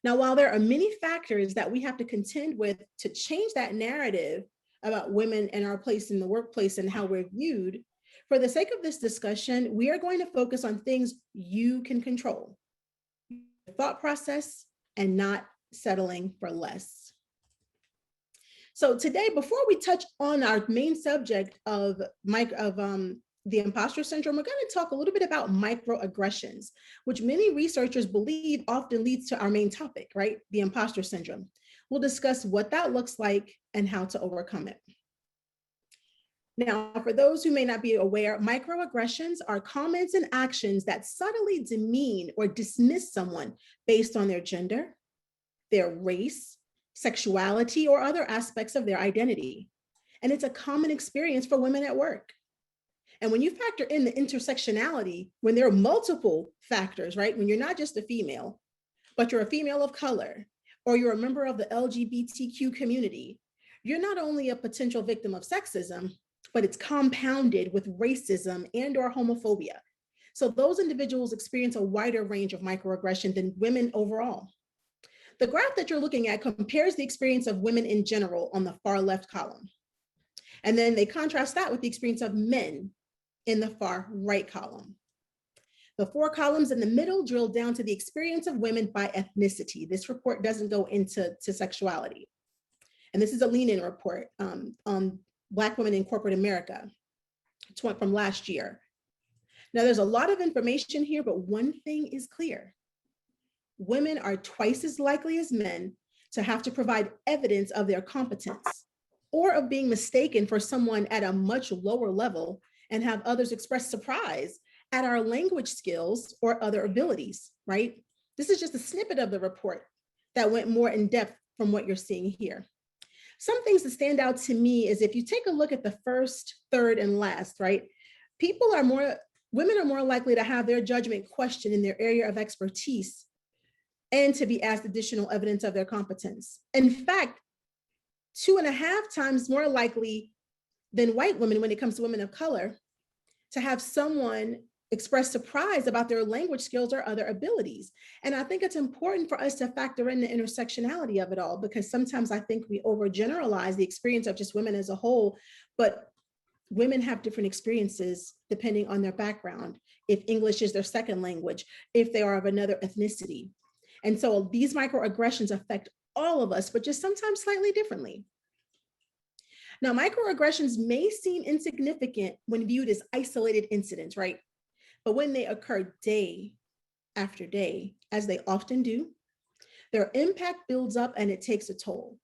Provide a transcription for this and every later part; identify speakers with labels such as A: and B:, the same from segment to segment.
A: Now, while there are many factors that we have to contend with to change that narrative about women and our place in the workplace and how we're viewed, for the sake of this discussion, we are going to focus on things you can control, your thought process, and not settling for less. So today, before we touch on our main subject of the imposter syndrome, we're going to talk a little bit about microaggressions, which many researchers believe often leads to our main topic, right? The imposter syndrome. We'll discuss what that looks like and how to overcome it. Now, for those who may not be aware, microaggressions are comments and actions that subtly demean or dismiss someone based on their gender, their race, sexuality, or other aspects of their identity. And it's a common experience for women at work. And when you factor in the intersectionality, when there are multiple factors, right? When you're not just a female, but you're a female of color, or you're a member of the LGBTQ community, you're not only a potential victim of sexism, but it's compounded with racism and or homophobia. So those individuals experience a wider range of microaggression than women overall. The graph that you're looking at compares the experience of women in general on the far left column. And then they contrast that with the experience of men in the far right column. The 4 columns in the middle drill down to the experience of women by ethnicity. This report doesn't go into sexuality. And this is a lean-in report on Black women in corporate America. It's one from last year. Now there's a lot of information here, but one thing is clear. Women are twice as likely as men to have to provide evidence of their competence or of being mistaken for someone at a much lower level and have others express surprise at our language skills or other abilities, right? This is just a snippet of the report that went more in depth from what you're seeing here. Some things that stand out to me is if you take a look at the first, third, and last, right? Women are more likely to have their judgment questioned in their area of expertise and to be asked additional evidence of their competence. In fact, 2.5 times more likely than white women when it comes to women of color to have someone express surprise about their language skills or other abilities. And I think it's important for us to factor in the intersectionality of it all, because sometimes I think we overgeneralize the experience of just women as a whole, but women have different experiences depending on their background, if English is their second language, if they are of another ethnicity. And so these microaggressions affect all of us, but just sometimes slightly differently. Now, microaggressions may seem insignificant when viewed as isolated incidents, right? But when they occur day after day, as they often do, their impact builds up and it takes a toll.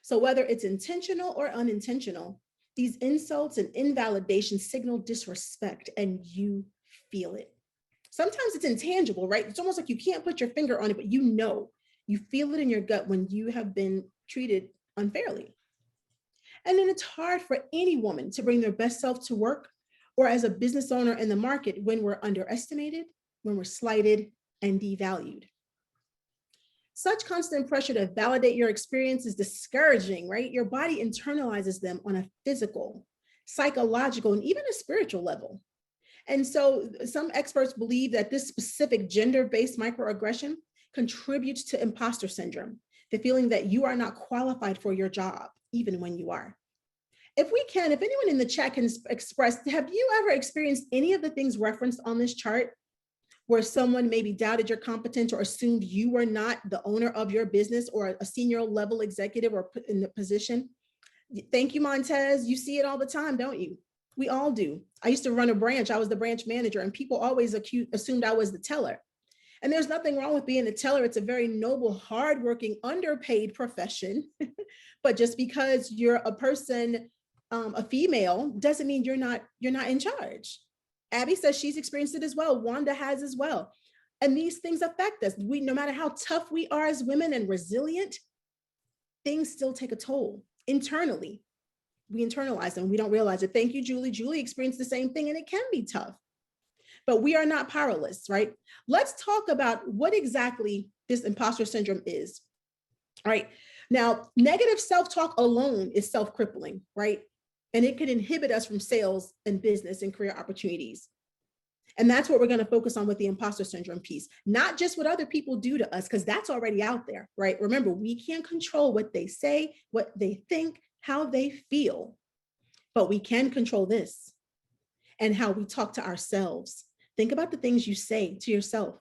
A: So whether it's intentional or unintentional, these insults and invalidations signal disrespect and you feel it. Sometimes it's intangible, right? It's almost like you can't put your finger on it, but you feel it in your gut when you have been treated unfairly. And then it's hard for any woman to bring their best self to work or as a business owner in the market when we're underestimated, when we're slighted and devalued. Such constant pressure to validate your experience is discouraging, right? Your body internalizes them on a physical, psychological, and even a spiritual level. And so some experts believe that this specific gender-based microaggression contributes to imposter syndrome, the feeling that you are not qualified for your job, even when you are. If anyone in the chat can express, have you ever experienced any of the things referenced on this chart where someone maybe doubted your competence or assumed you were not the owner of your business or a senior level executive or put in the position? Thank you, Montez. You see it all the time, don't you? We all do. I used to run a branch. I was the branch manager and people always assumed I was the teller. And there's nothing wrong with being a teller. It's a very noble, hardworking, underpaid profession. But just because you're a person, a female, doesn't mean you're not in charge. Abby says she's experienced it as well. Wanda has as well. And these things affect us. No matter how tough we are as women and resilient, things still take a toll internally. We internalize them. We don't realize it. Thank you, Julie. Julie experienced the same thing and it can be tough. But we are not powerless, right? Let's talk about what exactly this imposter syndrome is. All right. Now, negative self-talk alone is self-crippling, right? And it can inhibit us from sales and business and career opportunities. And that's what we're going to focus on with the imposter syndrome piece, not just what other people do to us, because that's already out there, right? Remember, we can't control what they say, what they think, how they feel, but we can control this and how we talk to ourselves. Think about the things you say to yourself.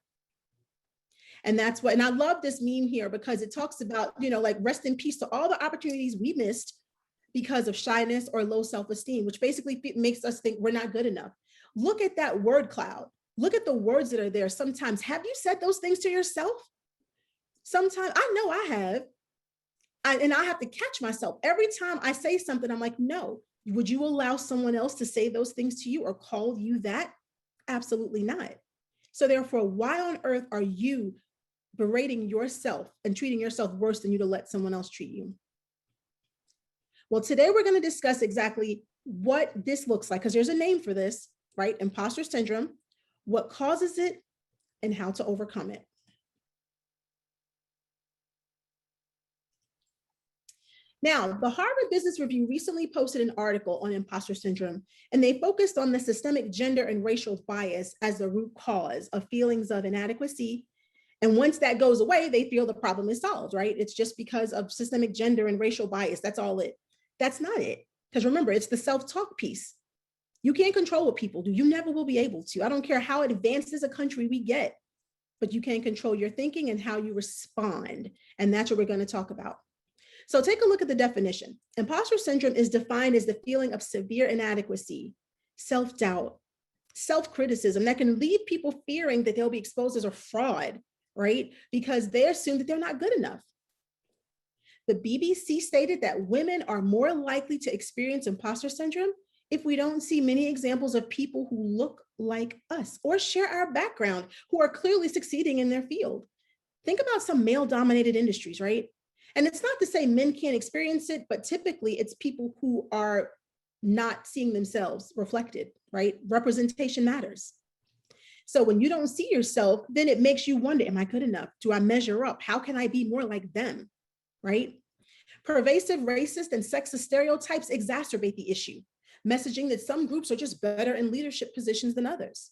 A: And that's what, and I love this meme here because it talks about, like rest in peace to all the opportunities we missed because of shyness or low self-esteem, which basically makes us think we're not good enough. Look at that word cloud. Look at the words that are there. Sometimes, have you said those things to yourself? Sometimes, I know I have. And I have to catch myself. Every time I say something, I'm like, no, would you allow someone else to say those things to you or call you that? Absolutely not. So therefore, why on earth are you berating yourself and treating yourself worse than you to let someone else treat you? Well, today we're going to discuss exactly what this looks like, because there's a name for this, right? Imposter syndrome, what causes it, and how to overcome it. Now, the Harvard Business Review recently posted an article on imposter syndrome, and they focused on the systemic gender and racial bias as the root cause of feelings of inadequacy. And once that goes away, they feel the problem is solved, right? It's just because of systemic gender and racial bias. That's all it. That's not it. Because remember, it's the self-talk piece. You can't control what people do. You never will be able to. I don't care how advanced as a country we get, but you can control your thinking and how you respond. And that's what we're going to talk about. So take a look at the definition. Imposter syndrome is defined as the feeling of severe inadequacy, self-doubt, self-criticism that can leave people fearing that they'll be exposed as a fraud, right? Because they assume that they're not good enough. The BBC stated that women are more likely to experience imposter syndrome if we don't see many examples of people who look like us or share our background, who are clearly succeeding in their field. Think about some male-dominated industries, right? And it's not to say men can't experience it, but typically it's people who are not seeing themselves reflected, right? Representation matters. So when you don't see yourself, then it makes you wonder, am I good enough? Do I measure up? How can I be more like them, right? Pervasive racist and sexist stereotypes exacerbate the issue, messaging that some groups are just better in leadership positions than others.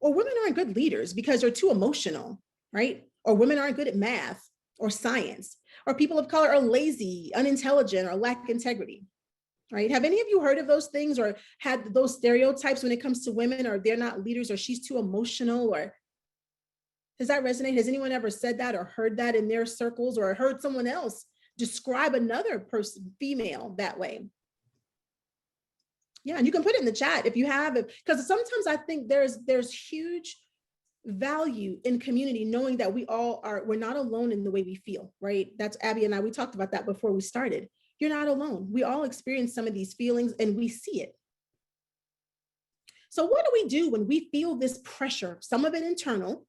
A: Or women aren't good leaders because they're too emotional, right? Or women aren't good at math or science, or people of color are lazy, unintelligent, or lack integrity, right? Have any of you heard of those things or had those stereotypes when it comes to women, or they're not leaders, or she's too emotional, or does that resonate? Has anyone ever said that or heard that in their circles, or heard someone else describe another person, female, that way? Yeah, and you can put it in the chat if you have it, because sometimes I think there's huge value in community, knowing that we're not alone in the way we feel, right? That's Abby and I, we talked about that before we started. You're not alone. We all experience some of these feelings and we see it. So what do we do when we feel this pressure? Some of it internal,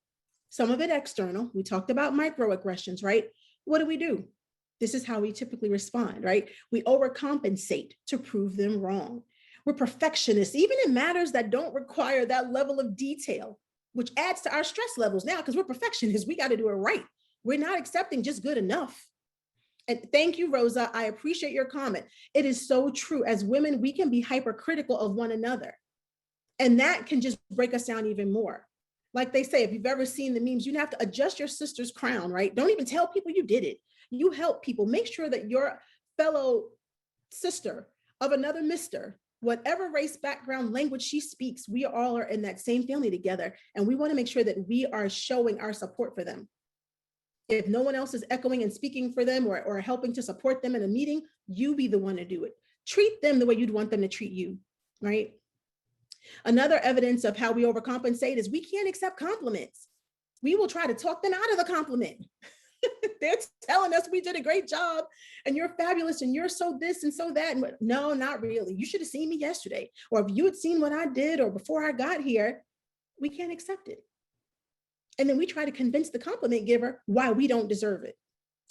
A: some of it external. We talked about microaggressions, right? What do? This is how we typically respond, right? We overcompensate to prove them wrong. We're perfectionists, even in matters that don't require that level of detail, which adds to our stress levels now because we're perfectionists. We got to do it right. We're not accepting just good enough. And thank you, Rosa. I appreciate your comment. It is so true. As women, we can be hypercritical of one another. And that can just break us down even more. Like they say, if you've ever seen the memes, you have to adjust your sister's crown, right? Don't even tell people you did it. You help people. Make sure that your fellow sister of another mister, whatever race, background, language she speaks, we all are in that same family together. And we want to make sure that we are showing our support for them. If no one else is echoing and speaking for them or helping to support them in a meeting, you be the one to do it. Treat them the way you'd want them to treat you, right? Another evidence of how we overcompensate is we can't accept compliments. We will try to talk them out of the compliment. They're telling us we did a great job and you're fabulous and you're so this and so that. And no, not really. You should have seen me yesterday. Or if you had seen what I did or before I got here, we can't accept it. And then we try to convince the compliment giver why we don't deserve it.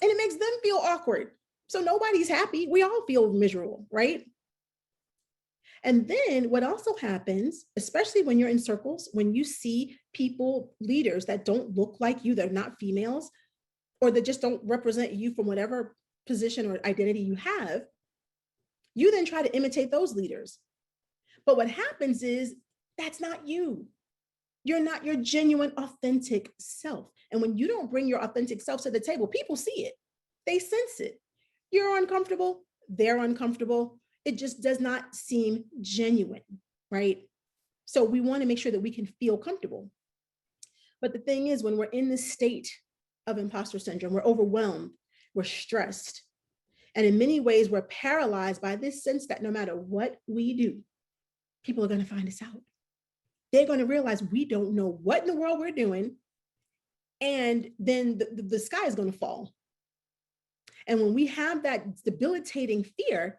A: And it makes them feel awkward. So nobody's happy. We all feel miserable, right? And then what also happens, especially when you're in circles, when you see people, leaders that don't look like you, they're not females, or that just don't represent you from whatever position or identity you have, you then try to imitate those leaders. But what happens is that's not you. You're not your genuine, authentic self. And when you don't bring your authentic self to the table, people see it. They sense it. You're uncomfortable. They're uncomfortable. It just does not seem genuine, right? So we want to make sure that we can feel comfortable. But the thing is, when we're in this state of imposter syndrome, we're overwhelmed, we're stressed. And in many ways, we're paralyzed by this sense that no matter what we do, people are going to find us out. They're going to realize we don't know what in the world we're doing. And then the sky is going to fall. And when we have that debilitating fear,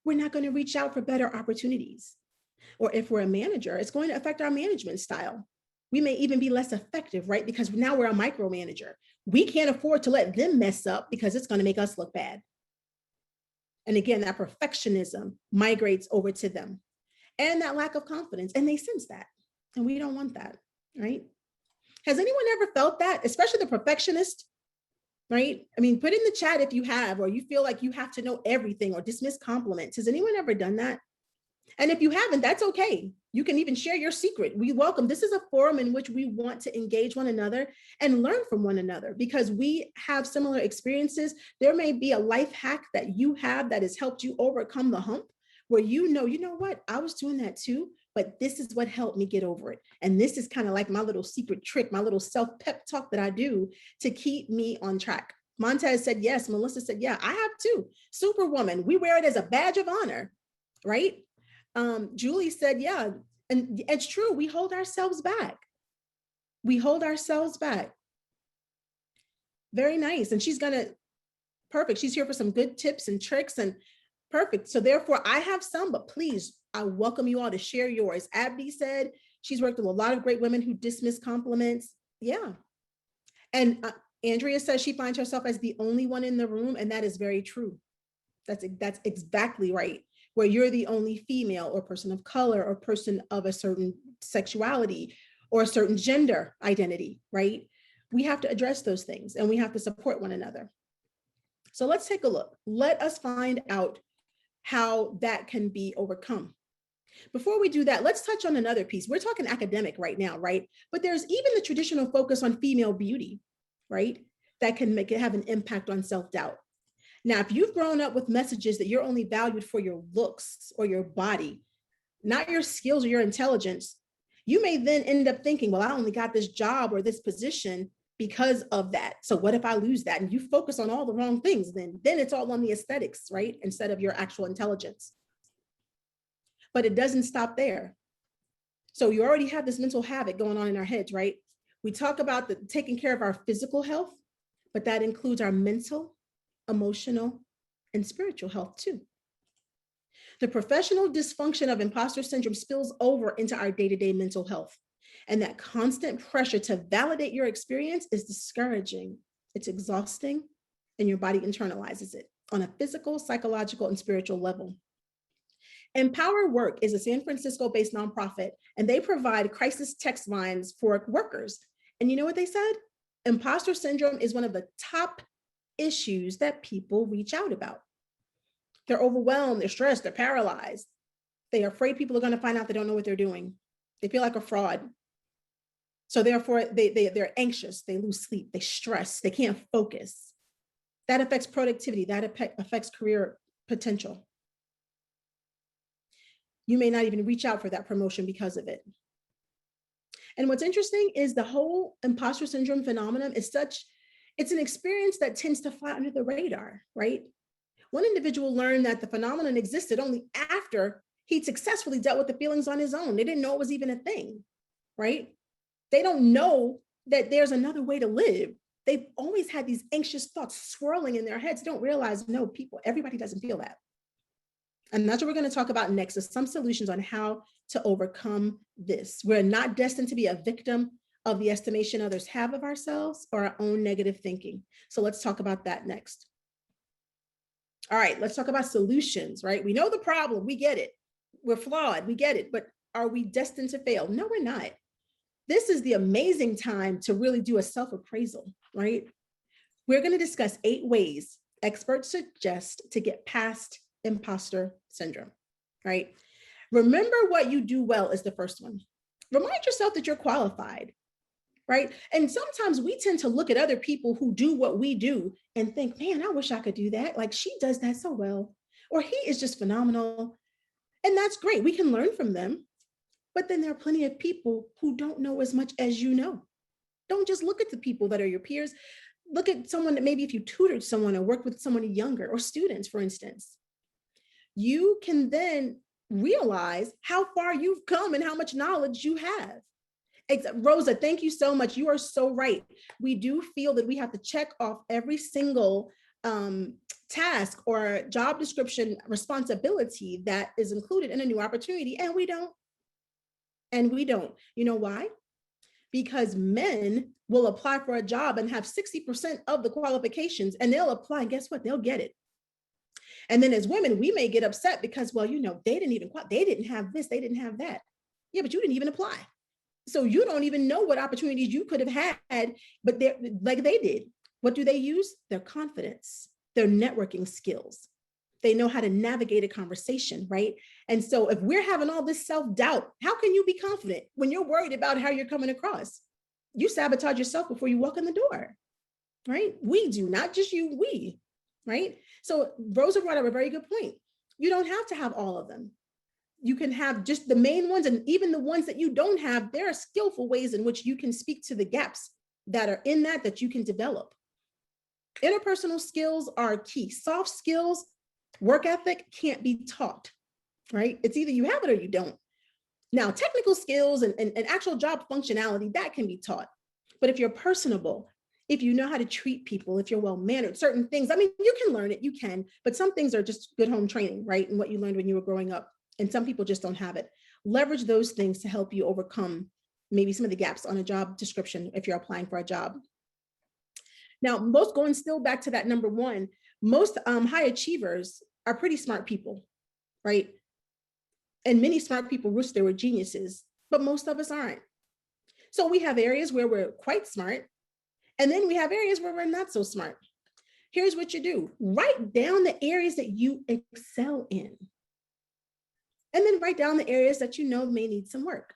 A: we're not going to reach out for better opportunities. Or if we're a manager, it's going to affect our management style. We may even be less effective, right? Because now we're a micromanager. We can't afford to let them mess up because it's going to make us look bad. And again, that perfectionism migrates over to them and that lack of confidence. And they sense that. And we don't want that, right? Has anyone ever felt that, especially the perfectionist, right? I mean, put in the chat if you have, or you feel like you have to know everything or dismiss compliments. Has anyone ever done that? And if you haven't, that's okay. You can even share your secret. We welcome. This is a forum in which we want to engage one another and learn from one another because we have similar experiences. There may be a life hack that you have that has helped you overcome the hump where you know what, I was doing that too, but this is what helped me get over it. And this is kind of like my little secret trick, my little self-pep talk that I do to keep me on track. Montez said yes. Melissa said, yeah, I have too. Superwoman. We wear it as a badge of honor, right? Julie said, yeah, and it's true. We hold ourselves back. We hold ourselves back. Very nice. And she's perfect. She's here for some good tips and tricks and perfect. So therefore I have some, but please, I welcome you all to share yours. Abby said she's worked with a lot of great women who dismiss compliments. Yeah. And Andrea says she finds herself as the only one in the room. And that is very true. That's exactly right. Where you're the only female or person of color or person of a certain sexuality or a certain gender identity, right? We have to address those things and we have to support one another. So let's take a look. Let us find out how that can be overcome. Before we do that, let's touch on another piece. We're talking academic right now, right? But there's even the traditional focus on female beauty, right? That can have an impact on self-doubt. Now, if you've grown up with messages that you're only valued for your looks or your body, not your skills or your intelligence, you may then end up thinking, well, I only got this job or this position because of that. So what if I lose that? And you focus on all the wrong things, then it's all on the aesthetics, right? Instead of your actual intelligence. But it doesn't stop there. So you already have this mental havoc going on in our heads, right? We talk about taking care of our physical health, but that includes our mental, emotional, and spiritual health too. The professional dysfunction of imposter syndrome spills over into our day-to-day mental health. And that constant pressure to validate your experience is discouraging. It's exhausting, and your body internalizes it on a physical, psychological, and spiritual level. Empower Work is a San Francisco-based nonprofit, and they provide crisis text lines for workers. And you know what they said? Imposter syndrome is one of the top issues that people reach out about. They're overwhelmed, they're stressed, they're paralyzed. They are afraid people are going to find out they don't know what they're doing. They feel like a fraud. So therefore, they're anxious, they lose sleep, they stress, they can't focus. That affects productivity, that affects career potential. You may not even reach out for that promotion because of it. And what's interesting is the whole imposter syndrome phenomenon is it's an experience that tends to fly under the radar, right? One individual learned that the phenomenon existed only after he'd successfully dealt with the feelings on his own. They didn't know it was even a thing, right? They don't know that there's another way to live. They've always had these anxious thoughts swirling in their heads. They don't realize, no, everybody doesn't feel that. And that's what we're going to talk about next, is some solutions on how to overcome this. We're not destined to be a victim of the estimation others have of ourselves or our own negative thinking. So let's talk about that next. All right, let's talk about solutions, right? We know the problem, we get it. We're flawed, we get it, but are we destined to fail? No, we're not. This is the amazing time to really do a self-appraisal, right? We're going to discuss 8 ways experts suggest to get past imposter syndrome, right? Remember what you do well is the first one. Remind yourself that you're qualified, right? And sometimes we tend to look at other people who do what we do and think, man, I wish I could do that. Like she does that so well, or he is just phenomenal. And that's great. We can learn from them. But then there are plenty of people who don't know as much as you know. Don't just look at the people that are your peers. Look at someone that maybe if you tutored someone or worked with someone younger or students, for instance, you can then realize how far you've come and how much knowledge you have. Rosa, thank you so much. You are so right. We do feel that we have to check off every single task or job description responsibility that is included in a new opportunity, and we don't. And we don't. You know why? Because men will apply for a job and have 60% of the qualifications, and they'll apply, and guess what? They'll get it. And then as women, we may get upset because, well, they didn't have this, they didn't have that. Yeah, but you didn't even apply. So you don't even know what opportunities you could have had, but they're like they did. What do they use? Their confidence, their networking skills. They know how to navigate a conversation, right? And so if we're having all this self-doubt, how can you be confident when you're worried about how you're coming across? You sabotage yourself before you walk in the door, right? We do, not just you, we, right? So Rosa brought up a very good point. You don't have to have all of them. You can have just the main ones, and even the ones that you don't have, there are skillful ways in which you can speak to the gaps that are in that you can develop. Interpersonal skills are key. Soft skills, work ethic can't be taught, right? It's either you have it or you don't. Now, technical skills and actual job functionality, that can be taught. But if you're personable, if you know how to treat people, if you're well-mannered, certain things, I mean, you can learn it, you can, but some things are just good home training, right? And what you learned when you were growing up. And some people just don't have it. Leverage those things to help you overcome maybe some of the gaps on a job description if you're applying for a job. Now, going still back to that number one, most high achievers are pretty smart people, right? And many smart people wish they were geniuses, but most of us aren't. So we have areas where we're quite smart, and then we have areas where we're not so smart. Here's what you do. Write down the areas that you excel in. And then write down the areas that you know may need some work.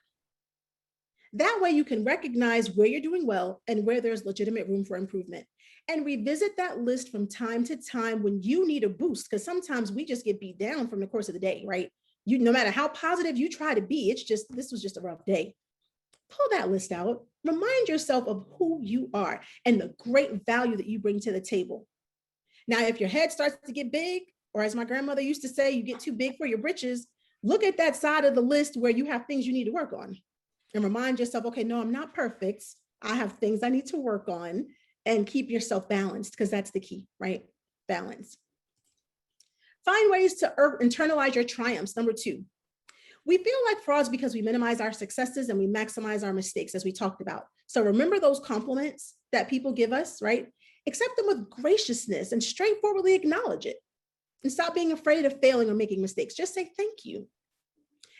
A: That way you can recognize where you're doing well and where there's legitimate room for improvement. And revisit that list from time to time when you need a boost, because sometimes we just get beat down from the course of the day, right? No matter how positive you try to be, this was just a rough day. Pull that list out. Remind yourself of who you are and the great value that you bring to the table. Now, if your head starts to get big, or as my grandmother used to say, you get too big for your britches, look at that side of the list where you have things you need to work on, and remind yourself, okay, no, I'm not perfect. I have things I need to work on, and keep yourself balanced, because that's the key, right? Balance. Find ways to internalize your triumphs. Number two, we feel like frauds because we minimize our successes and we maximize our mistakes, as we talked about. So remember those compliments that people give us, right? Accept them with graciousness and straightforwardly acknowledge it. And stop being afraid of failing or making mistakes. Just say thank you.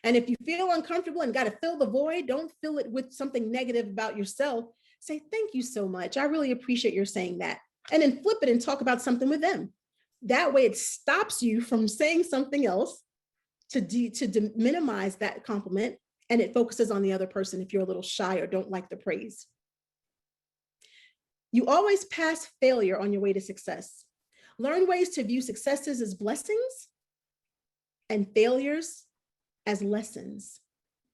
A: And if you feel uncomfortable and got to fill the void, don't fill it with something negative about yourself. Say thank you so much. I really appreciate your saying that. And then flip it and talk about something with them. That way it stops you from saying something else to minimize that compliment, and it focuses on the other person if you're a little shy or don't like the praise. You always pass failure on your way to success. Learn ways to view successes as blessings and failures as lessons,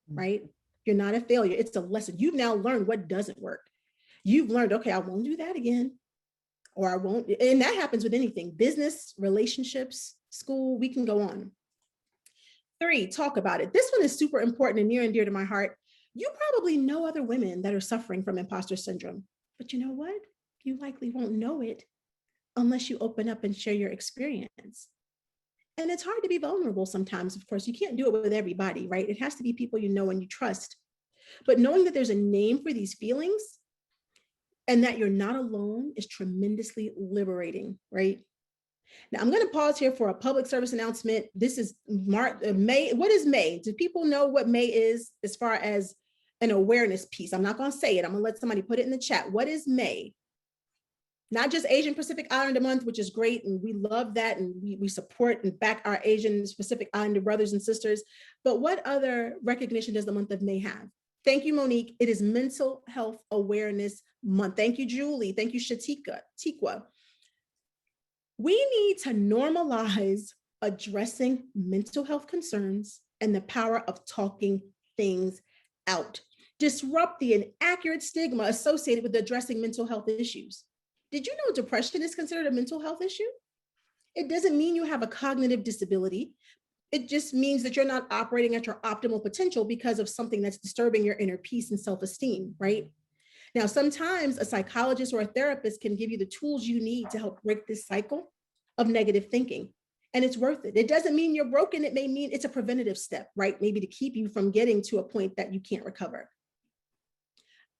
A: right? You're not a failure, it's a lesson. You've now learned what doesn't work. You've learned, okay, I won't do that again, or I won't, and that happens with anything, business, relationships, school, we can go on. 3, talk about it. This one is super important and near and dear to my heart. You probably know other women that are suffering from imposter syndrome, but you know what? You likely won't know it unless you open up and share your experience. And it's hard to be vulnerable sometimes, of course. You can't do it with everybody, right? It has to be people you know and you trust. But knowing that there's a name for these feelings and that you're not alone is tremendously liberating, right? Now, I'm going to pause here for a public service announcement. This is May. What is May? Do people know what May is as far as an awareness piece? I'm not going to say it. I'm going to let somebody put it in the chat. What is May? Not just Asian Pacific Islander Month, which is great, and we love that, and we support and back our Asian Pacific Islander brothers and sisters. But what other recognition does the month of May have? Thank you, Monique. It is Mental Health Awareness Month. Thank you, Julie. Thank you, Tikwa. We need to normalize addressing mental health concerns and the power of talking things out. Disrupt the inaccurate stigma associated with addressing mental health issues. Did you know depression is considered a mental health issue? It doesn't mean you have a cognitive disability. It just means that you're not operating at your optimal potential because of something that's disturbing your inner peace and self-esteem, right? Now, sometimes a psychologist or a therapist can give you the tools you need to help break this cycle of negative thinking. And it's worth it. It doesn't mean you're broken. It may mean it's a preventative step, right? Maybe to keep you from getting to a point that you can't recover.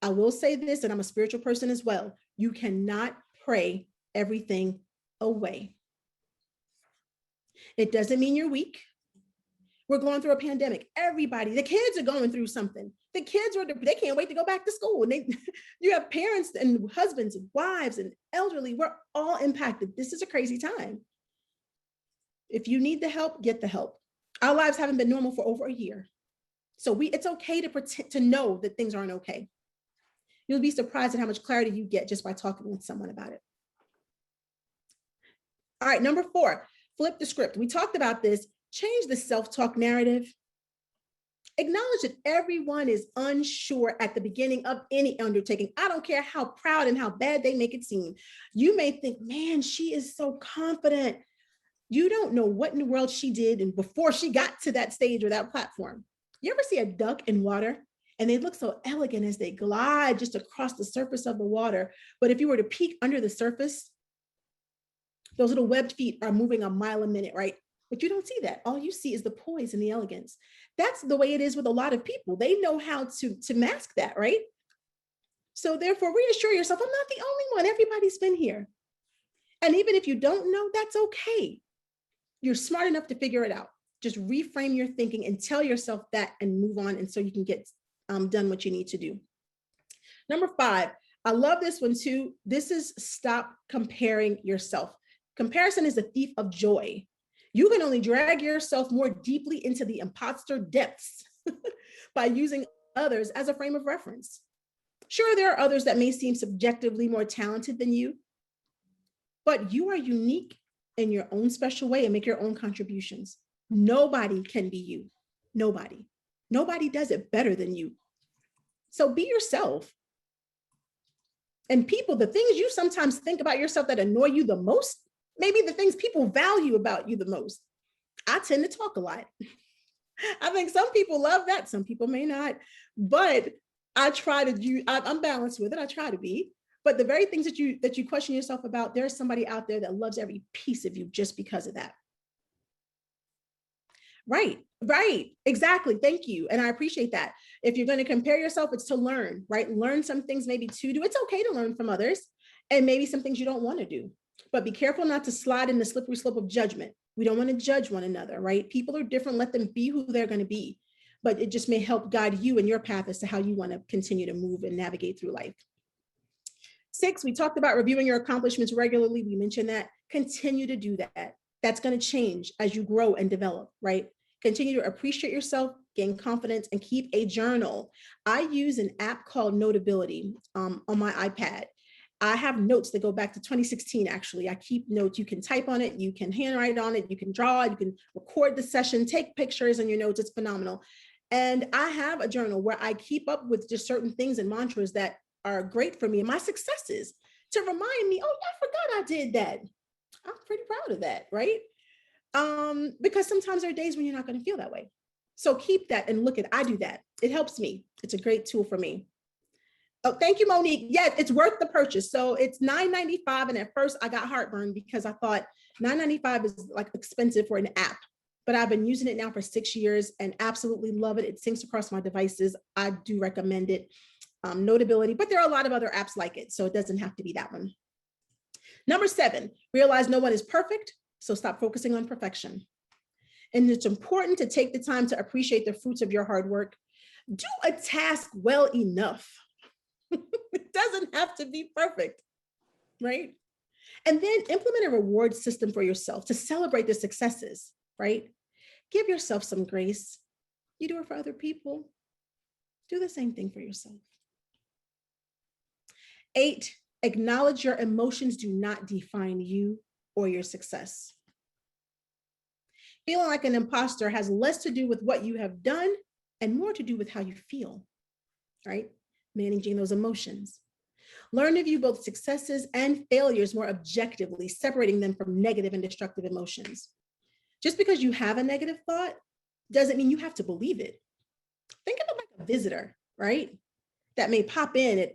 A: I will say this, and I'm a spiritual person as well. You cannot pray everything away. It doesn't mean you're weak. We're going through a pandemic. Everybody, the kids are going through something. The kids they can't wait to go back to school. And you have parents and husbands and wives and elderly. We're all impacted. This is a crazy time. If you need the help, get the help. Our lives haven't been normal for over a year. So it's okay to pretend to know that things aren't okay. You'll be surprised at how much clarity you get just by talking with someone about it. All right, number 4, flip the script. We talked about this. Change the self-talk narrative. Acknowledge that everyone is unsure at the beginning of any undertaking. I don't care how proud and how bad they make it seem. You may think, man, she is so confident. You don't know what in the world she did and before she got to that stage or that platform. You ever see a duck in water and they look so elegant as they glide just across the surface of the water? But if you were to peek under the surface, those little webbed feet are moving a mile a minute, right? But you don't see that. All you see is the poise and the elegance. That's the way it is with a lot of people. They know how to mask that, right? So therefore, reassure yourself, I'm not the only one. Everybody's been here. And even if you don't know, that's okay. You're smart enough to figure it out. Just reframe your thinking and tell yourself that and move on. And so you can get done what you need to do. Number 5, I love this one too. This is stop comparing yourself. Comparison is a thief of joy. You can only drag yourself more deeply into the imposter depths by using others as a frame of reference. Sure, there are others that may seem subjectively more talented than you, but you are unique in your own special way and make your own contributions. Nobody can be you. Nobody. Nobody does it better than you. So be yourself. And people, the things you sometimes think about yourself that annoy you the most, maybe the things people value about you the most. I tend to talk a lot. I think some people love that. Some people may not, but I try to do, I'm balanced with it. I try to be, but the very things that you question yourself about, there's somebody out there that loves every piece of you just because of that. Right, exactly. Thank you. And I appreciate that. If you're going to compare yourself, it's to learn, right? Learn some things maybe to do. It's okay to learn from others and maybe some things you don't want to do, but be careful not to slide in the slippery slope of judgment. We don't want to judge one another, right? People are different. Let them be who they're going to be, but it just may help guide you in your path as to how you want to continue to move and navigate through life. 6, we talked about reviewing your accomplishments regularly. We mentioned that. Continue to do that. That's going to change as you grow and develop, right? Continue to appreciate yourself, gain confidence, and keep a journal. I use an app called Notability on my iPad. I have notes that go back to 2016, actually. I keep notes. You can type on it, you can handwrite on it, you can draw, you can record the session, take pictures in your notes. It's phenomenal. And I have a journal where I keep up with just certain things and mantras that are great for me and my successes to remind me, oh, I forgot I did that. I'm pretty proud of that, right? Because sometimes there are days when you're not going to feel that way. So keep that and look at, I do that. It helps me. It's a great tool for me. Oh, thank you, Monique. Yeah, it's worth the purchase. So it's $9.95. And at first I got heartburn because I thought $9.95 is like expensive for an app, but I've been using it now for 6 years and absolutely love it. It syncs across my devices. I do recommend it. Notability, but there are a lot of other apps like it. So it doesn't have to be that one. Number 7, realize no one is perfect. So stop focusing on perfection. And it's important to take the time to appreciate the fruits of your hard work. Do a task well enough. It doesn't have to be perfect, right? And then implement a reward system for yourself to celebrate the successes, right? Give yourself some grace. You do it for other people. Do the same thing for yourself. 8, acknowledge your emotions do not define you or your success. Feeling like an imposter has less to do with what you have done and more to do with how you feel, right? Managing those emotions. Learn to view both successes and failures more objectively, separating them from negative and destructive emotions. Just because you have a negative thought doesn't mean you have to believe it. Think of it like a visitor, right? That may pop in at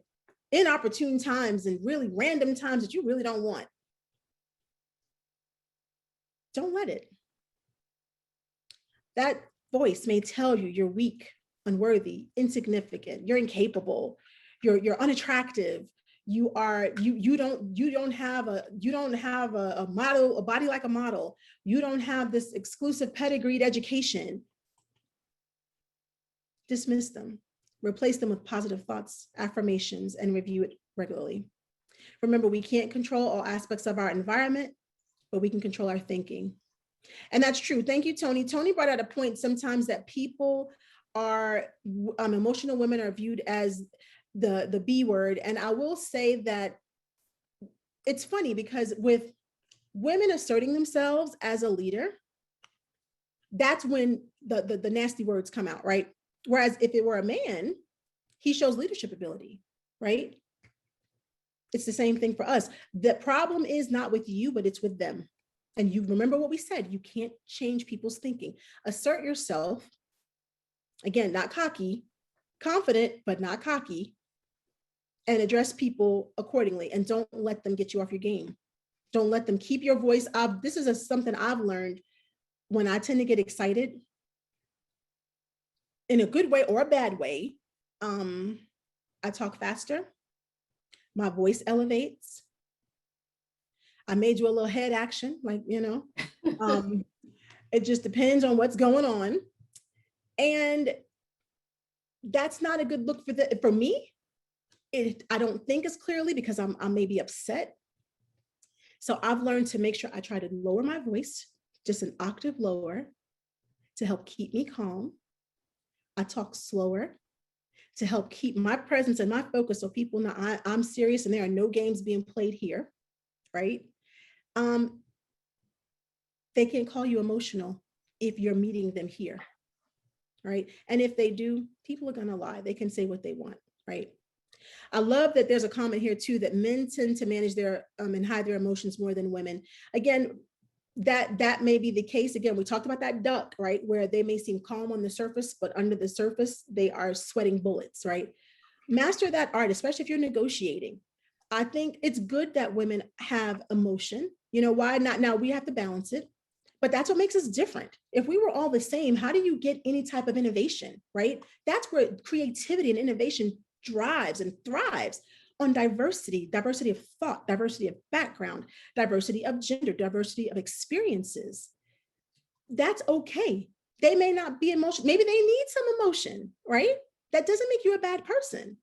A: inopportune times and really random times that you really don't want. Don't let it. That voice may tell you you're weak, unworthy, insignificant, you're incapable, you're unattractive, you don't have a model, a body like a model, you don't have this exclusive pedigreed education. Dismiss them, replace them with positive thoughts, affirmations, and review it regularly. Remember, we can't control all aspects of our environment, but we can control our thinking. And that's true. Thank you, Tony. Tony brought out a point sometimes that people are, emotional women are viewed as the B word. And I will say that it's funny because with women asserting themselves as a leader, that's when the nasty words come out, right? Whereas if it were a man, he shows leadership ability, right? It's the same thing for us. The problem is not with you, but it's with them. And you remember what we said, you can't change people's thinking. Assert yourself. Again, not cocky, confident, but not cocky, and address people accordingly. And don't let them get you off your game. Don't let them keep your voice up. This is something I've learned when I tend to get excited in a good way or a bad way. I talk faster. My voice elevates. I may do a little head action, like, it just depends on what's going on. And that's not a good look for me. I don't think as clearly because I may be upset. So I've learned to make sure I try to lower my voice just an octave lower to help keep me calm. I talk slower to help keep my presence and my focus so people know I'm serious and there are no games being played here, right? They can call you emotional if you're meeting them here, right? And if they do, people are gonna lie. They can say what they want, right? I love that there's a comment here too, that men tend to manage their and hide their emotions more than women. Again, that may be the case. Again, we talked about that duck, right? Where they may seem calm on the surface, but under the surface, they are sweating bullets, right? Master that art, especially if you're negotiating. I think it's good that women have emotion. You know, why not? Now we have to balance it, but that's what makes us different. If we were all the same, how do you get any type of innovation, right? That's where creativity and innovation drives and thrives on diversity of thought, diversity of background, diversity of gender, diversity of experiences. That's okay. They may not be emotional. Maybe they need some emotion, right? That doesn't make you a bad person.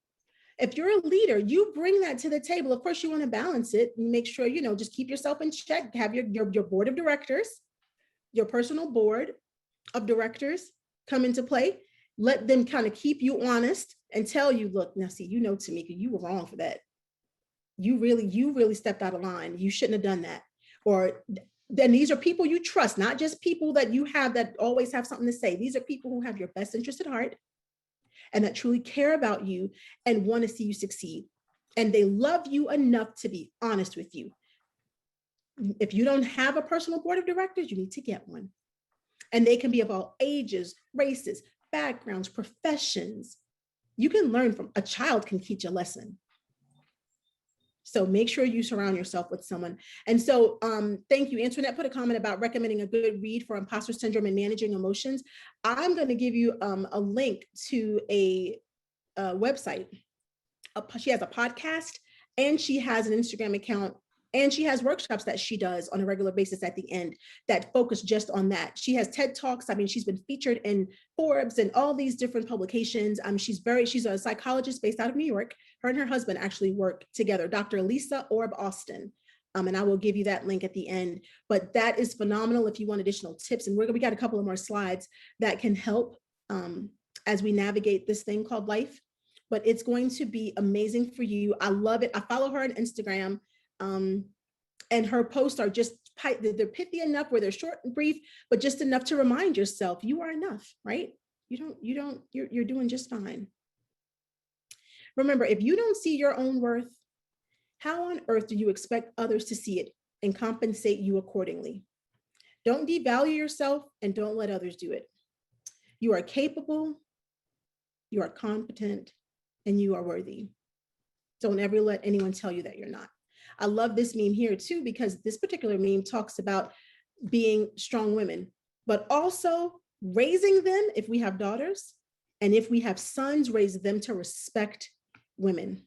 A: If you're a leader, you bring that to the table. Of course, you want to balance it and make sure, just keep yourself in check. Have your board of directors, your personal board of directors come into play. Let them kind of keep you honest and tell you, look, now see, Tamika, you were wrong for that. You really stepped out of line. You shouldn't have done that. Or then these are people you trust, not just people that you have that always have something to say. These are people who have your best interest at heart and that truly care about you and want to see you succeed. And they love you enough to be honest with you. If you don't have a personal board of directors, you need to get one. And they can be of all ages, races, backgrounds, professions. You can learn from a child can teach a lesson. So make sure you surround yourself with someone. And so thank you. Antoinette put a comment about recommending a good read for imposter syndrome and managing emotions. I'm going to give you a link to a website. She has a podcast and she has an Instagram account and she has workshops that she does on a regular basis at the end that focus just on that. She has TED Talks. I mean, she's been featured in Forbes and all these different publications. She's a psychologist based out of New York. Her and her husband actually work together, Dr. Lisa Orb Austin. And I will give you that link at the end. But that is phenomenal if you want additional tips. And we got a couple of more slides that can help as we navigate this thing called life. But it's going to be amazing for you. I love it. I follow her on Instagram. And her posts are just, they're pithy enough where they're short and brief, but just enough to remind yourself you are enough, right? You're doing just fine. Remember, if you don't see your own worth, how on earth do you expect others to see it and compensate you accordingly? Don't devalue yourself and don't let others do it. You are capable, you are competent, and you are worthy. Don't ever let anyone tell you that you're not. I love this meme here too, because this particular meme talks about being strong women, but also raising them, if we have daughters, and if we have sons, raise them to respect women.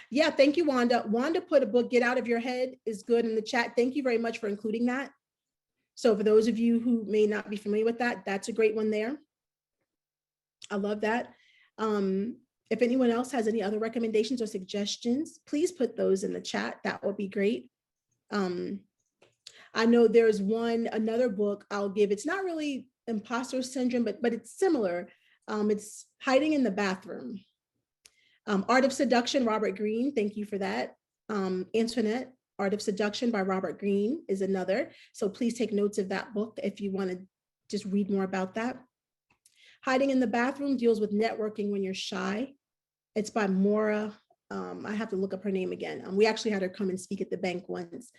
A: Yeah, thank you, Wanda. Wanda put a book, Get Out of Your Head is Good, in the chat. Thank you very much for including that. So for those of you who may not be familiar with that, that's a great one there. I love that. If anyone else has any other recommendations or suggestions, please put those in the chat. That would be great. I know there's another book I'll give. It's not really Imposter Syndrome, but it's similar. It's Hiding in the Bathroom. Art of Seduction, Robert Greene. Thank you for that. Antoinette, Art of Seduction by Robert Greene is another. So please take notes of that book if you want to just read more about that. Hiding in the Bathroom deals with networking when you're shy. It's by Maura. I have to look up her name again. We actually had her come and speak at the bank once.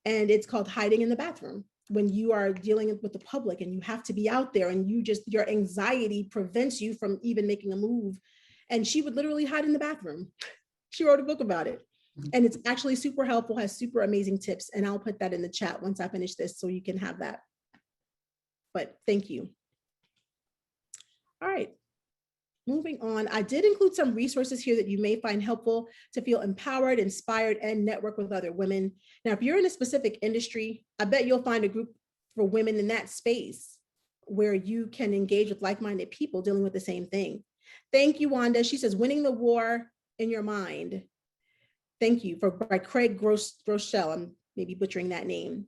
A: And it's called Hiding in the Bathroom. When you are dealing with the public and you have to be out there and your anxiety prevents you from even making a move. And she would literally hide in the bathroom. She wrote a book about it. And it's actually super helpful, has super amazing tips. And I'll put that in the chat once I finish this so you can have that. But thank you. All right. Moving on, I did include some resources here that you may find helpful to feel empowered, inspired, and network with other women. Now, if you're in a specific industry, I bet you'll find a group for women in that space where you can engage with like-minded people dealing with the same thing. Thank you, Wanda. She says, Winning the War in Your Mind. Thank you, by Craig Groeschel. I'm maybe butchering that name.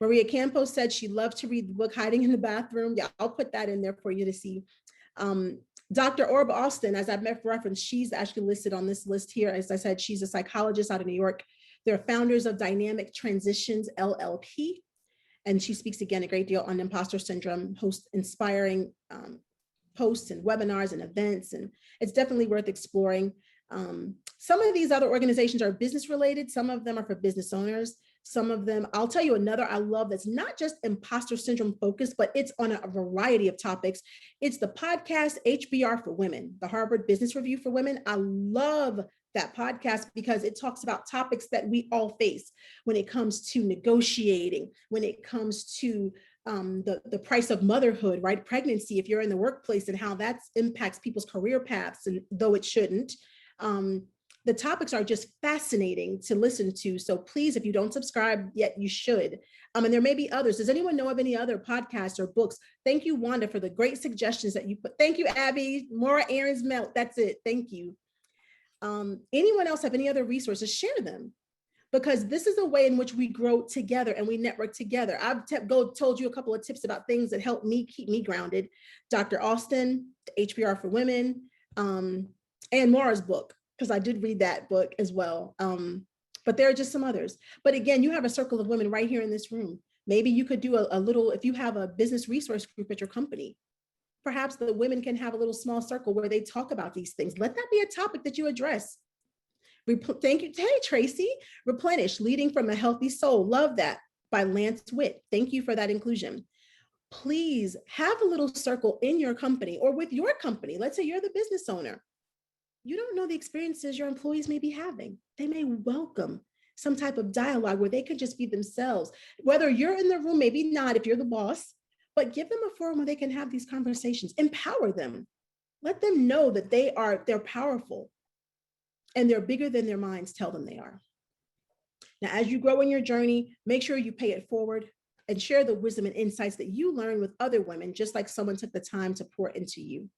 A: Maria Campos said she loved to read the book Hiding in the Bathroom. Yeah, I'll put that in there for you to see. Dr. Orb Austin, as I've referenced, she's actually listed on this list here. As I said, she's a psychologist out of New York. They're founders of Dynamic Transitions, LLP. And she speaks again a great deal on imposter syndrome, hosts inspiring posts and webinars and events. And it's definitely worth exploring. Some of these other organizations are business related. Some of them are for business owners. Some of them, I'll tell you another I love that's not just imposter syndrome focused, but it's on a variety of topics. It's the podcast HBR for Women, the Harvard Business Review for Women. I love that podcast because it talks about topics that we all face when it comes to negotiating, when it comes to the price of motherhood, right? Pregnancy, if you're in the workplace, and how that impacts people's career paths, and though it shouldn't. The topics are just fascinating to listen to. So please, if you don't subscribe yet, you should. And there may be others. Does anyone know of any other podcasts or books? Thank you, Wanda, for the great suggestions that you put. Thank you, Abby. Maura Aaron's Melt. That's it. Thank you. Anyone else have any other resources? Share them, because this is a way in which we grow together and we network together. I've told you a couple of tips about things that help me keep me grounded. Dr. Austin, the HBR for Women, and Maura's book, because I did read that book as well. But there are just some others. But again, you have a circle of women right here in this room. Maybe you could do a little, if you have a business resource group at your company, perhaps the women can have a little small circle where they talk about these things. Let that be a topic that you address. Thank you. Hey, Tracy. Replenish, Leading from a Healthy Soul. Love that, by Lance Witt. Thank you for that inclusion. Please have a little circle in your company or with your company. Let's say you're the business owner. You don't know the experiences your employees may be having. They may welcome some type of dialogue where they could just be themselves. Whether you're in the room, maybe not if you're the boss, but give them a forum where they can have these conversations. Empower them. Let them know that they're powerful and they're bigger than their minds tell them they are. Now, as you grow in your journey, make sure you pay it forward and share the wisdom and insights that you learn with other women, just like someone took the time to pour into you.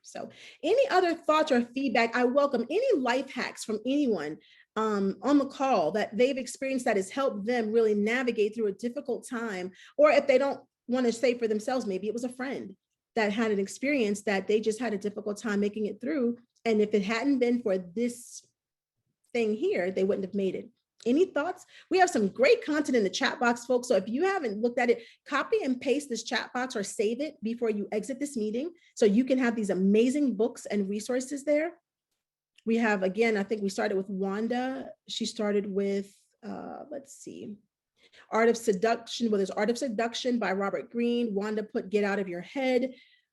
A: So any other thoughts or feedback? I welcome any life hacks from anyone on the call that they've experienced that has helped them really navigate through a difficult time. Or if they don't want to say for themselves, maybe it was a friend. that had an experience that they just had a difficult time making it through. And if it hadn't been for this thing here, they wouldn't have made it. Any thoughts? We have some great content in the chat box, folks. So if you haven't looked at it, copy and paste this chat box or save it before you exit this meeting so you can have these amazing books and resources there. We have, again, I think we started with Wanda. She started with, let's see, Art of Seduction. Well, there's Art of Seduction by Robert Greene. Wanda put Get Out of Your Head,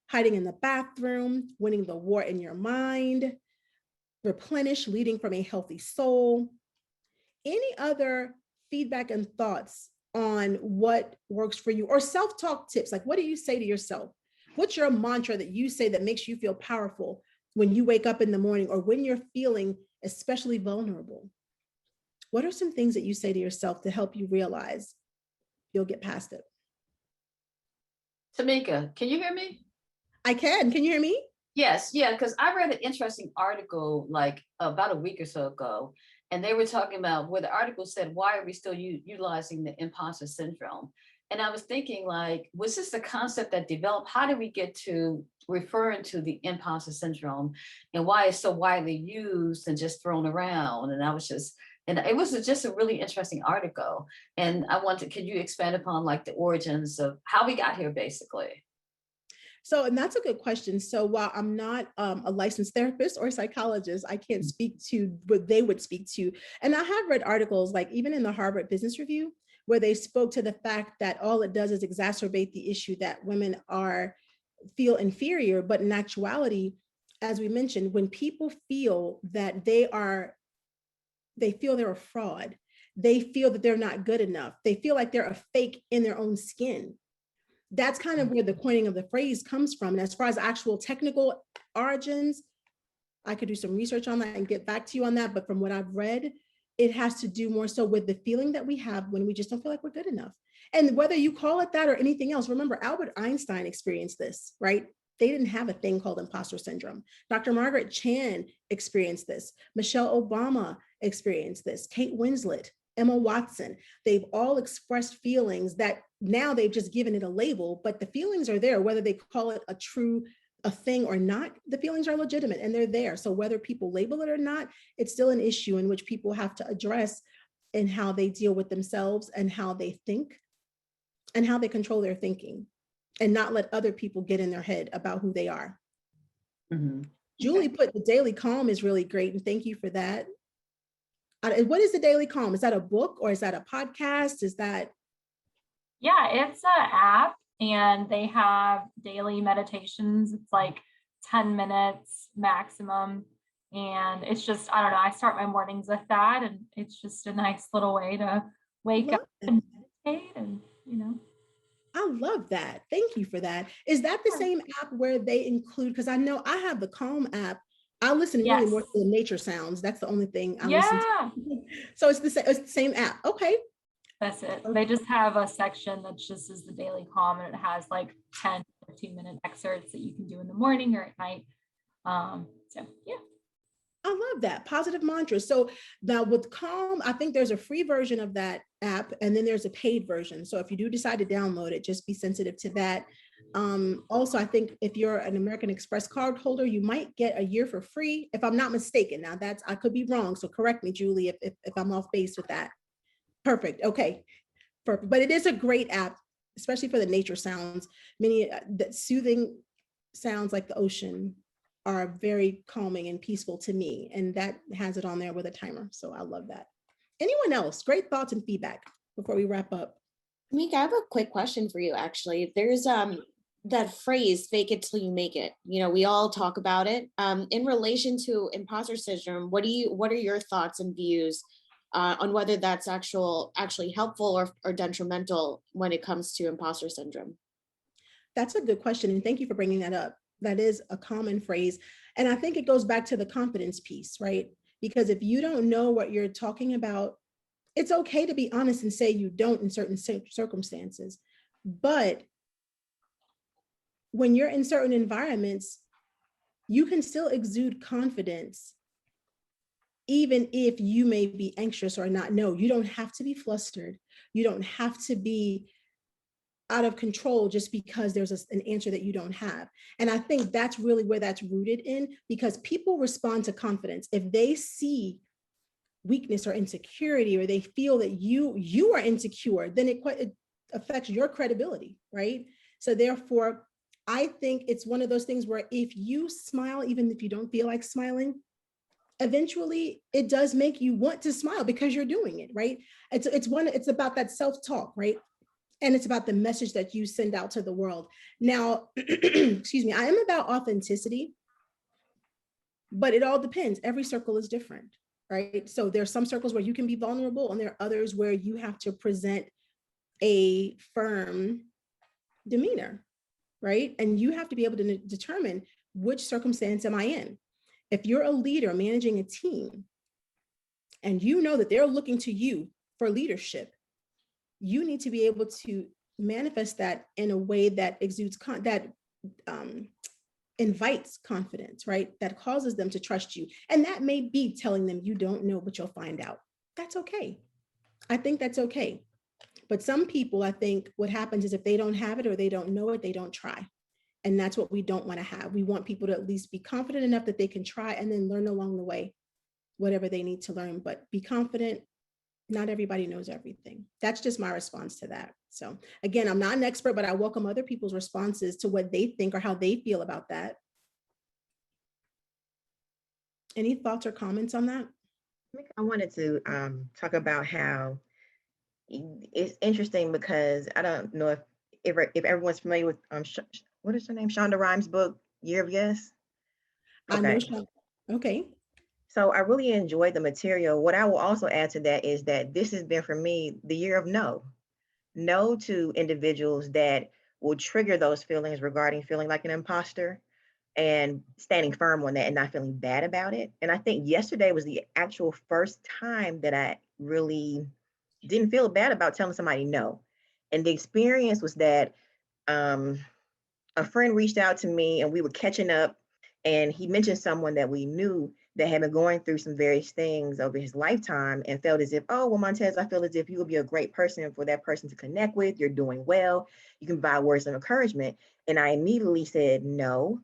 A: Hiding in the Bathroom, Winning the War in Your Mind, Replenish, Leading from a Healthy Soul. Any other feedback and thoughts on what works for you, or self-talk tips? Like, what do you say to yourself? What's your mantra that you say that makes you feel powerful when you wake up in the morning or when you're feeling especially vulnerable? What are some things that you say to yourself to help you realize you'll get past it?
B: Tamika, can you hear me?
A: I can. Can you hear me?
B: Yes, yeah, because I read an interesting article like about a week or so ago, and they were talking about where the article said, why are we still utilizing the imposter syndrome? And I was thinking, like, was this the concept that developed? How did we get to referring to the imposter syndrome and why it's so widely used and just thrown around? And it was just a really interesting article. And I wanted, can you expand upon like the origins of how we got here, basically?
A: So, and that's a good question. So while I'm not a licensed therapist or psychologist, I can't speak to what they would speak to. And I have read articles, like even in the Harvard Business Review, where they spoke to the fact that all it does is exacerbate the issue that women feel inferior. But in actuality, as we mentioned, when people feel that they feel they're a fraud, they feel that they're not good enough, they feel like they're a fake in their own skin. That's kind of where the coining of the phrase comes from. And as far as actual technical origins, I could do some research on that and get back to you on that. But from what I've read, it has to do more so with the feeling that we have when we just don't feel like we're good enough. And whether you call it that or anything else, remember Albert Einstein experienced this, right? They didn't have a thing called imposter syndrome. Dr. Margaret Chan experienced this. Michelle Obama experienced this. Kate Winslet, Emma Watson, they've all expressed feelings that now they've just given it a label, but the feelings are there, whether they call it a thing or not, the feelings are legitimate and they're there. So whether people label it or not, it's still an issue in which people have to address in how they deal with themselves and how they think and how they control their thinking and not let other people get in their head about who they are. Mm-hmm. Julie put the Daily Calm is really great. And thank you for that. What is the Daily Calm? Is that a book or is that a podcast? Is that?
C: Yeah, it's an app and they have daily meditations. It's like 10 minutes maximum. And it's just, I don't know, I start my mornings with that. And it's just a nice little way to wake up and meditate and,
A: I love that. Thank you for that. Is that the same app where they include, because I know I have the Calm app. I listen really more to the nature sounds. That's the only thing I listen to. So it's the same app. Okay.
C: That's it. They just have a section that just is the Daily Calm and it has like 10, 15-minute excerpts that you can do in the morning or at night. So yeah.
A: I love that. Positive mantras. So now with Calm, I think there's a free version of that app and then there's a paid version. So if you do decide to download it, just be sensitive to that. Also, I think if you're an American Express card holder, you might get a year for free, if I'm not mistaken. Now I could be wrong. So correct me, Julie, if I'm off base with that. Perfect. Okay. Perfect. But it is a great app, especially for the nature sounds. Many that soothing sounds like the ocean are very calming and peaceful to me. And that has it on there with a timer. So I love that. Anyone else? Great thoughts and feedback before we wrap up.
D: Mika, I have a quick question for you, actually. There's that phrase, fake it till you make it. We all talk about it. In relation to imposter syndrome, what are your thoughts and views on whether that's actually helpful or detrimental when it comes to imposter syndrome?
A: That's a good question. And thank you for bringing that up. That is a common phrase. And I think it goes back to the confidence piece, right? Because if you don't know what you're talking about, it's okay to be honest and say you don't in certain circumstances. But when you're in certain environments, you can still exude confidence, even if you may be anxious or not know. You don't have to be flustered. You don't have to be out of control just because there's an answer that you don't have. And I think that's really where that's rooted in, because people respond to confidence. If they see weakness or insecurity, or they feel that you are insecure, then it affects your credibility, right? So therefore, I think it's one of those things where if you smile, even if you don't feel like smiling, eventually it does make you want to smile because you're doing it, right? It's about that self-talk, right? And it's about the message that you send out to the world. Now, excuse me, I am about authenticity, but it all depends. Every circle is different, right? So there's some circles where you can be vulnerable, and there are others where you have to present a firm demeanor, right? And you have to be able to determine which circumstance am I in. If you're a leader managing a team and you know that they're looking to you for leadership, you need to be able to manifest that in a way that exudes invites confidence, right? That causes them to trust you. And that may be telling them you don't know, but you'll find out. That's okay. I think that's okay. But some people, I think what happens is if they don't have it or they don't know it, they don't try. And that's what we don't want to have. We want people to at least be confident enough that they can try and then learn along the way, whatever they need to learn, but be confident. Not everybody knows everything. That's just my response to that. So again, I'm not an expert, but I welcome other people's responses to what they think or how they feel about that. Any thoughts or comments on that?
E: I wanted to talk about how it's interesting because I don't know if everyone's familiar with what is her name? Shonda Rhimes' book, Year of Yes.
A: I know.
E: Okay.
A: Okay.
E: So I really enjoyed the material. What I will also add to that is that this has been for me the year of no. No to individuals that will trigger those feelings regarding feeling like an imposter and standing firm on that and not feeling bad about it. And I think yesterday was the actual first time that I really didn't feel bad about telling somebody no. And the experience was that a friend reached out to me and we were catching up, and he mentioned someone that we knew that had been going through some various things over his lifetime and felt as if, oh, well, Montez, I feel as if you would be a great person for that person to connect with. You're doing well. You can provide words of encouragement. And I immediately said, no,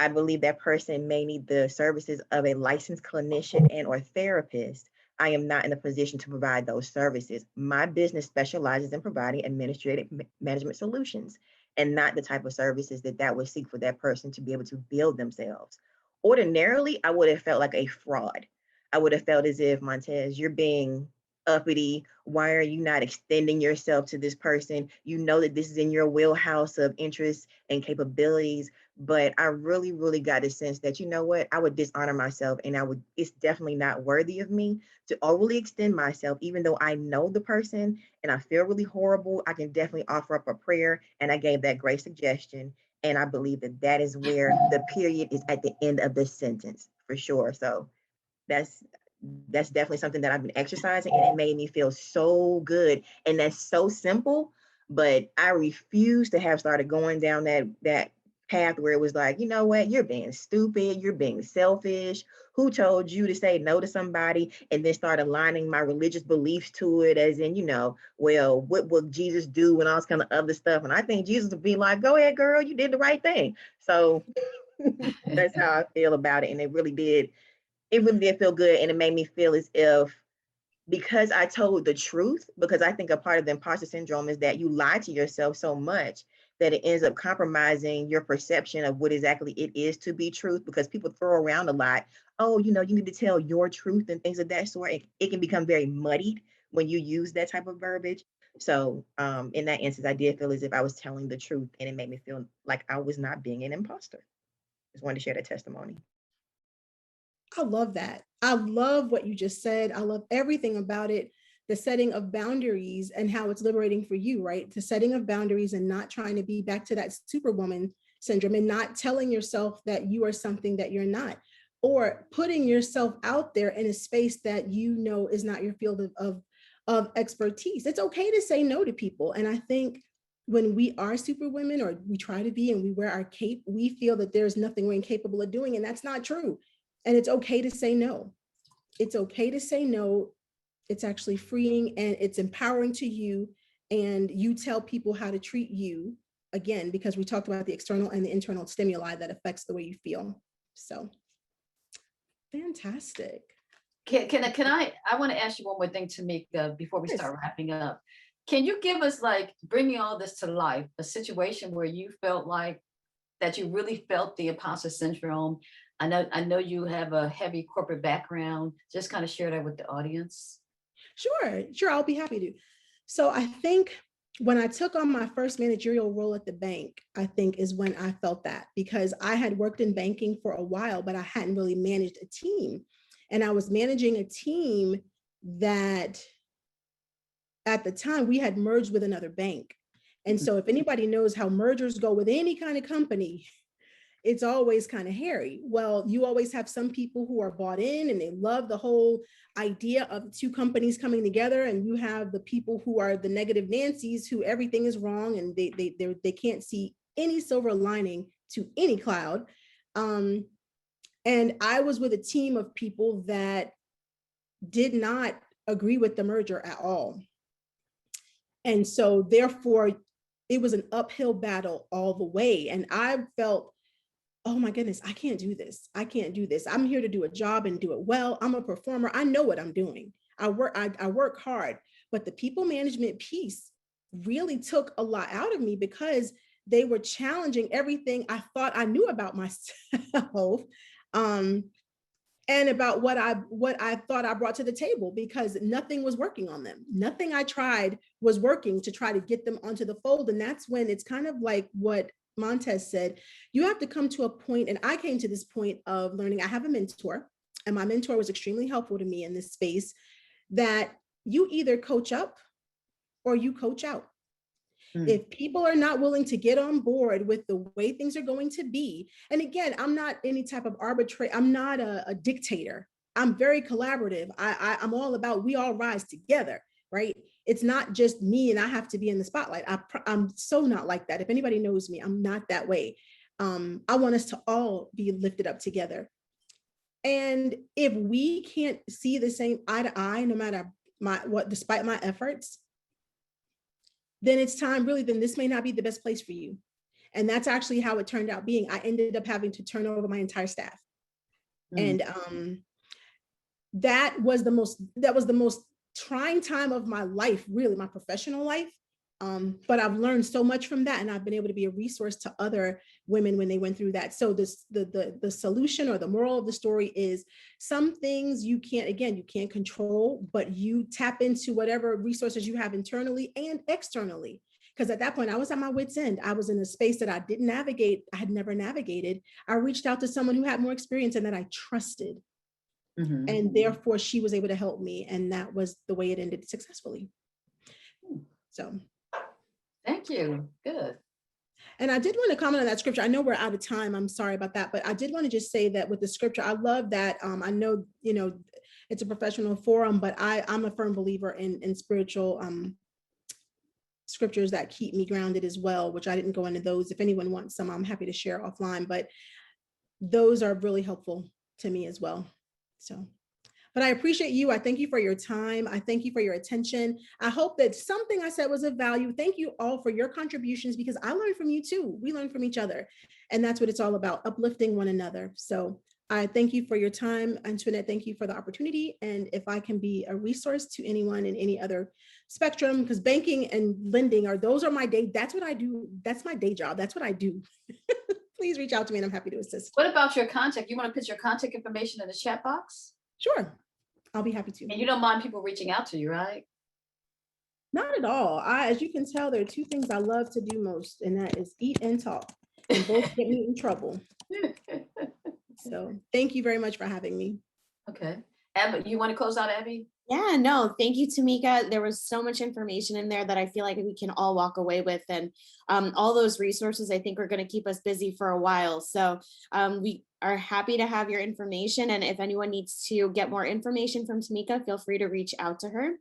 E: I believe that person may need the services of a licensed clinician and or therapist. I am not in a position to provide those services. My business specializes in providing administrative management solutions and not the type of services that would seek for that person to be able to build themselves. Ordinarily, I would have felt like a fraud. I would have felt as if, Montez, you're being uppity. Why are you not extending yourself to this person? You know that this is in your wheelhouse of interests and capabilities. But I really, really got a sense that, you know what, I would dishonor myself, and it's definitely not worthy of me to overly extend myself, even though I know the person and I feel really horrible. I can definitely offer up a prayer. And I gave that great suggestion. And I believe that is where the period is at the end of the sentence for sure. So that's definitely something that I've been exercising, and it made me feel so good. And that's so simple, but I refuse to have started going down that path where it was like, you know what, you're being stupid, you're being selfish. Who told you to say no to somebody? And then start aligning my religious beliefs to it, as in, well, what would Jesus do and all this kind of other stuff? And I think Jesus would be like, go ahead, girl, you did the right thing. So that's how I feel about it. And it really did feel good. And it made me feel as if, because I told the truth, because I think a part of the imposter syndrome is that you lie to yourself so much that it ends up compromising your perception of what exactly it is to be truth, because people throw around a lot. Oh, you need to tell your truth and things of that sort. It can become very muddied when you use that type of verbiage. So in that instance, I did feel as if I was telling the truth, and it made me feel like I was not being an imposter. Just wanted to share that testimony.
A: I love that. I love what you just said. I love everything about it. The setting of boundaries and how it's liberating for you, right? The setting of boundaries and not trying to be back to that superwoman syndrome, and not telling yourself that you are something that you're not, or putting yourself out there in a space that is not your field of expertise. It's okay to say no to people. And I think when we are superwomen, or we try to be, and we wear our cape, we feel that there's nothing we're incapable of doing. And that's not true. And it's okay to say no. It's okay to say no. It's actually freeing, and it's empowering to you. and you tell people how to treat you, again, because we talked about the external and the internal stimuli that affects the way you feel. So fantastic.
B: I want to ask you one more thing, Tamika, before we
A: Yes.
B: start wrapping up. Can you give us, like, bringing all this to life, a situation where you felt like that you really felt the imposter syndrome? I know you have a heavy corporate background. Just kind of share that with the audience.
A: Sure, I'll be happy to. So I think when I took on my first managerial role at the bank, I think is when I felt that, because I had worked in banking for a while, but I hadn't really managed a team. And I was managing a team that at the time we had merged with another bank. And so if anybody knows how mergers go with any kind of company, it's always kind of hairy. Well, you always have some people who are bought in and they love the whole idea of two companies coming together, and you have the people who are the negative Nancy's, who everything is wrong and they can't see any silver lining to any cloud. And I was with a team of people that did not agree with the merger at all. And so therefore, it was an uphill battle all the way. And I felt, oh my goodness, I can't do this. I can't do this. I'm here to do a job and do it well. I'm a performer. I know what I'm doing. I work hard. But the people management piece really took a lot out of me, because they were challenging everything I thought I knew about myself. And about what I thought I brought to the table, because nothing was working on them. Nothing I tried was working to try to get them onto the fold. And that's when it's kind of like what Montez said, you have to come to a point, and I came to this point of learning. I have a mentor, and my mentor was extremely helpful to me in this space, that you either coach up or you coach out. If people are not willing to get on board with the way things are going to be, and again, I'm not any type of arbitrary, I'm not a dictator. I'm very collaborative. I'm all about we all rise together, right? It's not just me and I have to be in the spotlight. I'm so not like that. If anybody knows me, I'm not that way. I want us to all be lifted up together. And if we can't see the same eye to eye, no matter despite my efforts, then it's time, really, then this may not be the best place for you. And that's actually how it turned out being. I ended up having to turn over my entire staff. And that was the most trying time of my life, really, my professional life. But I've learned so much from that, and I've been able to be a resource to other women when they went through that. So the solution, or the moral of the story, is some things you can't control, but you tap into whatever resources you have internally and externally. Because at that point, I was at my wit's end. I was in a space that I had never navigated. I reached out to someone who had more experience and that I trusted. And therefore she was able to help me. And that was the way it ended successfully. So.
B: Thank you. Good.
A: And I did want to comment on that scripture. I know we're out of time. I'm sorry about that. But I did want to just say that with the scripture, I love that. I know, it's a professional forum, but I'm a firm believer in spiritual scriptures that keep me grounded as well, which I didn't go into those. If anyone wants some, I'm happy to share offline. But those are really helpful to me as well. So. But I appreciate you. I thank you for your time. I thank you for your attention. I hope that something I said was of value. Thank you all for your contributions, because I learned from you too. We learn from each other. And that's what it's all about, uplifting one another. So I thank you for your time, Antoinette. Thank you for the opportunity. And if I can be a resource to anyone in any other spectrum, because banking and lending that's what I do. That's my day job. That's what I do. Please reach out to me and I'm happy to assist.
B: What about your contact? You want to put your contact information in the chat box?
A: Sure. I'll be happy to.
B: And you don't mind people reaching out to you, right?
A: Not at all. As you can tell, there are two things I love to do most, and that is eat and talk. And both get me in trouble. So thank you very much for having me.
B: Okay. Abby, you want to close out, Abby?
D: Yeah, no, thank you, Tamika. There was so much information in there that I feel like we can all walk away with. And all those resources, I think, are going to keep us busy for a while. So we are happy to have your information. And if anyone needs to get more information from Tamika, feel free to reach out to her.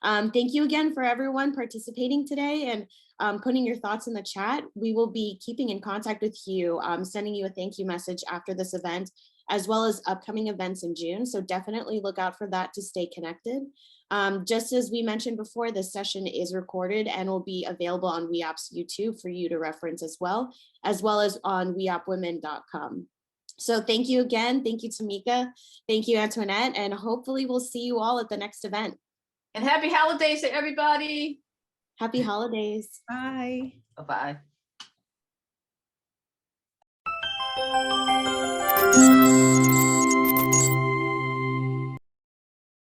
D: Thank you again for everyone participating today and putting your thoughts in the chat. We will be keeping in contact with you, sending you a thank you message after this event. as well as upcoming events in June. So definitely look out for that to stay connected. Just as we mentioned before, this session is recorded and will be available on WeOp's YouTube for you to reference as well as on weopwomen.com. So thank you again. Thank you, Tamika. Thank you, Antoinette. And hopefully we'll see you all at the next event.
B: And happy holidays to everybody.
D: Happy holidays.
A: Bye.
B: Bye-bye.